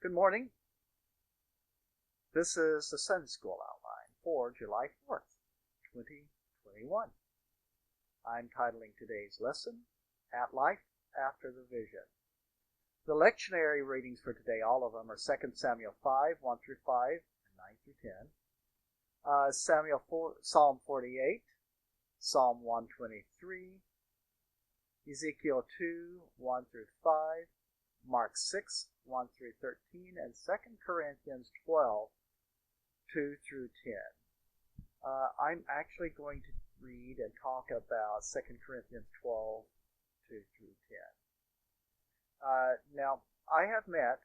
Good morning. This is the Sunday School outline for July 4th, 2021. I'm titling today's lesson, At Life After the Vision. The lectionary readings for today, all of them, are 2 Samuel 5, 1 through 5, and 9 through 10. Psalm 48, Psalm 123, Ezekiel 2, 1 through 5, Mark 6, 1 through 13, and 2 Corinthians 12, 2 through 10. I'm actually going to read and talk about 2 Corinthians 12, 2 through 10. Now, I have met,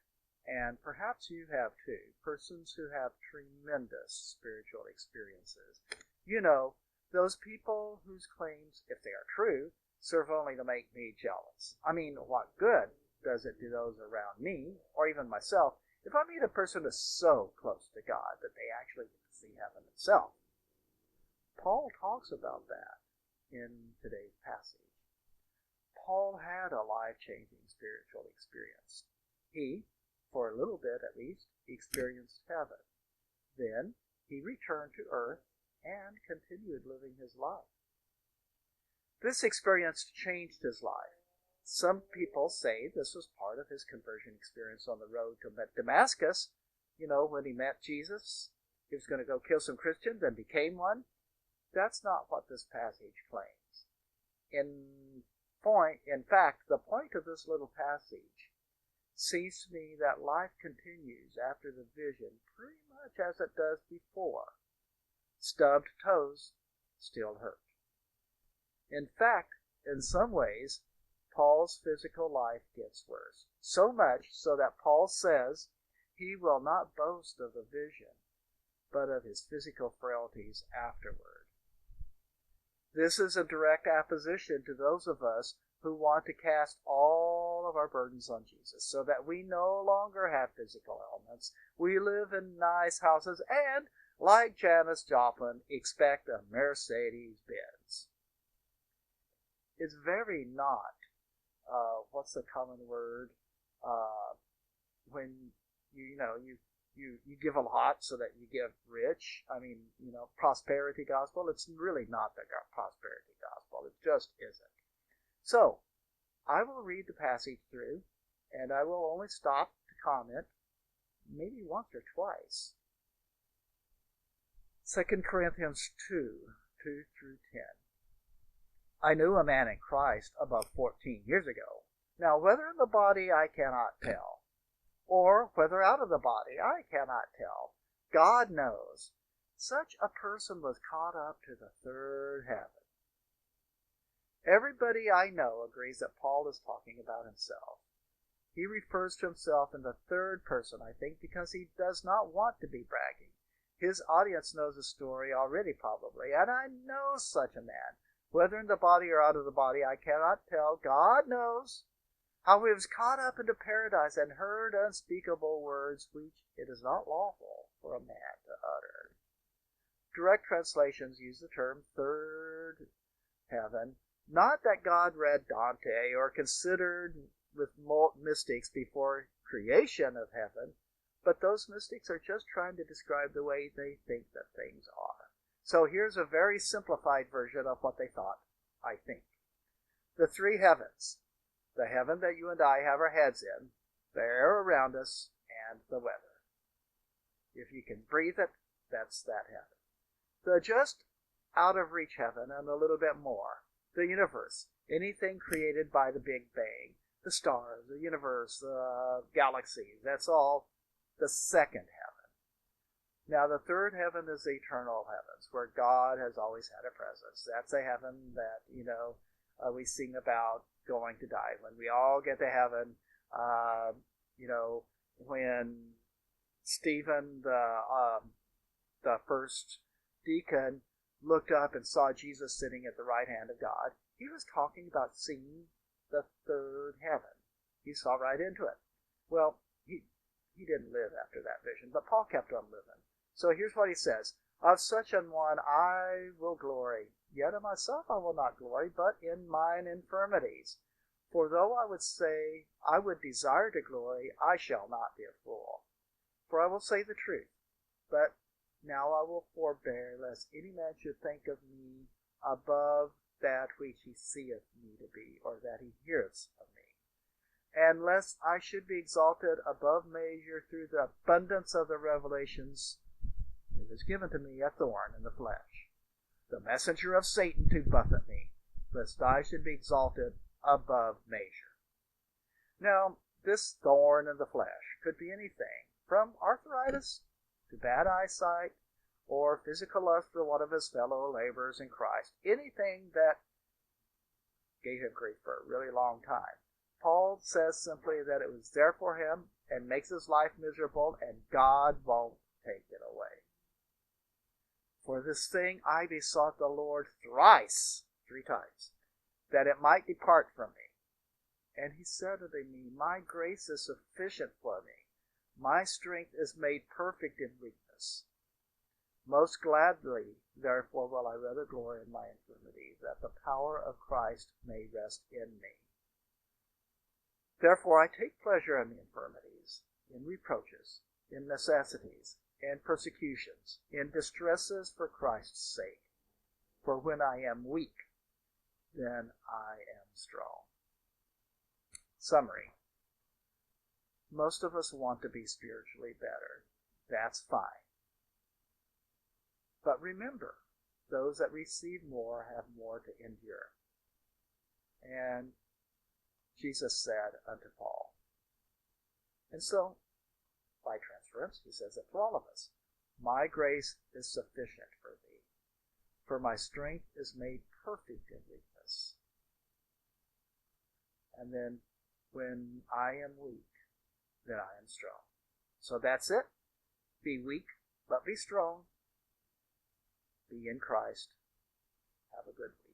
and perhaps you have too, persons who have tremendous spiritual experiences. You know, those people whose claims, if they are true, serve only to make me jealous. I mean, what good does it to those around me, or even myself, if I meet a person who is so close to God that they actually get to see heaven itself? Paul talks about that in today's passage. Paul had a life-changing spiritual experience. He, for a little bit at least, experienced heaven. Then he returned to earth and continued living his life. This experience changed his life. Some people say this was part of his conversion experience on the road to Damascus. You know, when he met Jesus, he was going to go kill some Christians and became one. That's not what this passage claims. In fact, the point of this little passage seems to me that life continues after the vision pretty much as it does before. Stubbed toes still hurt. In fact, in some ways, Paul's physical life gets worse. So much so that Paul says he will not boast of the vision, but of his physical frailties afterward. This is a direct opposition to those of us who want to cast all of our burdens on Jesus, so that we no longer have physical ailments. We live in nice houses and, like Janis Joplin, expect a Mercedes-Benz. It's very not, what's the common word, when you give a lot so that you get rich. I mean, prosperity gospel. It's really not the prosperity gospel. It just isn't. So, I will read the passage through, and I will only stop to comment maybe once or twice. 2 Corinthians 2, 2 through 10. I knew a man in Christ above 14 years ago. Now, whether in the body I cannot tell, or whether out of the body I cannot tell. God knows. Such a person was caught up to the third heaven. Everybody I know agrees that Paul is talking about himself. He refers to himself in the third person, I think, because he does not want to be bragging. His audience knows the story already, probably, and I know such a man. Whether in the body or out of the body, I cannot tell. God knows how he was caught up into paradise and heard unspeakable words which it is not lawful for a man to utter. Direct translations use the term third heaven. Not that God read Dante or considered with mystics before creation of heaven, but those mystics are just trying to describe the way they think that things are. So here's a very simplified version of what they thought, I think. The three heavens. The heaven that you and I have our heads in, the air around us, and the weather. If you can breathe it, that's that heaven. The just out of reach heaven and a little bit more. The universe. Anything created by the Big Bang. The stars, the universe, the galaxies. That's all the second heaven. Now the third heaven is the eternal heavens, where God has always had a presence. That's a heaven that, we sing about going to die. When we all get to heaven, when Stephen, the first deacon, looked up and saw Jesus sitting at the right hand of God, he was talking about seeing the third heaven. He saw right into it. Well, he didn't live after that vision, but Paul kept on living. So here's what he says. Of such an one I will glory. Yet of myself I will not glory, but in mine infirmities. For though I would desire to glory, I shall not be a fool. For I will say the truth, but now I will forbear, lest any man should think of me above that which he seeth me to be, or that he heareth of me, and lest I should be exalted above measure through the abundance of the revelations. It was given to me a thorn in the flesh, the messenger of Satan to buffet me, lest I should be exalted above measure. Now, this thorn in the flesh could be anything from arthritis to bad eyesight or physical lust for one of his fellow laborers in Christ, anything that gave him grief for a really long time. Paul says simply that it was there for him and makes his life miserable, and God won't take it away. For this thing I besought the Lord thrice, 3 times, that it might depart from me. And he said unto me, My grace is sufficient for thee. My strength is made perfect in weakness. Most gladly, therefore, will I rather glory in my infirmities, that the power of Christ may rest in me. Therefore I take pleasure in the infirmities, in reproaches, in necessities, in persecutions, in distresses for Christ's sake. For when I am weak, then I am strong. Summary. Most of us want to be spiritually better. That's fine. But remember, those that receive more have more to endure. And Jesus said unto Paul. And so, by transference, he says it for all of us. My grace is sufficient for thee, for my strength is made perfect in weakness. And then, when I am weak, then I am strong. So that's it. Be weak, but be strong. Be in Christ. Have a good one.